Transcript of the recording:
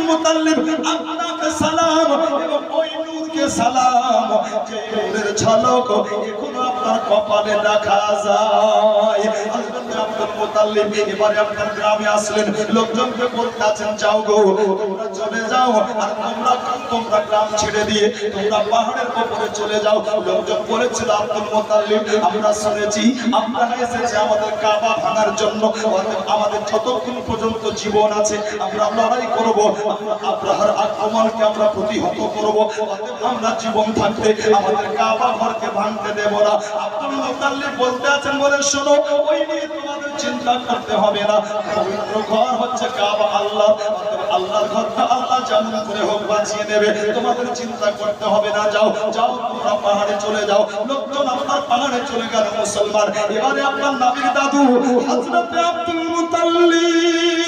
মুতাল্লিব আপনাকে সালাম এবং ওই নূরকে সালাম যে নূরের ঝলক এখনো আপনার কপালে দেখা যায়। হযরত আব্দুল মুতাল্লিব এবারে আপনার গ্রামে আসলেন, লোকজনকে বলতে আছেন যাও গো তোমরা চলে যাও, আর তোমরা গ্রাম ছেড়ে দিয়ে তোমরা পাহাড়ের উপরে চলে যাও। লোকজন বলেছিল আব্দুল মুতাল্লিব আমরা শুনেছি আপনারা এসেছে আমাদের কাবা ভাঙার জন্য, আমাদের যতক্ষণ পর্যন্ত জীবন আছে আমরা লড়াই করব, আব্রাহার আক্রমণকে আমরা প্রতিহত করব, আমরা জীবন থাকতে আমাদের কাবা ঘরকে ভাঙতে দেব না। আব্দুল মুতাল্লিব বলতে আছেন বলে শোনো ওই নিয়ে তোমাদের চিন্তা করতে হবে না, পবিত্র ঘর হচ্ছে কাবা আল্লাহর ঘরটা আল্লাহ যেমন করে হোক বাঁচিয়ে নেবে, তোমাদের চিন্তা করতে হবে না, যাও যাও তোমরা পাহাড়ে চলে যাও। লোকজন আপনার পাহাড়ে চলে গেল মুসলমান। এবারে আপনার নবীর দাদু হযরত আব্দুল মুতাল্লিব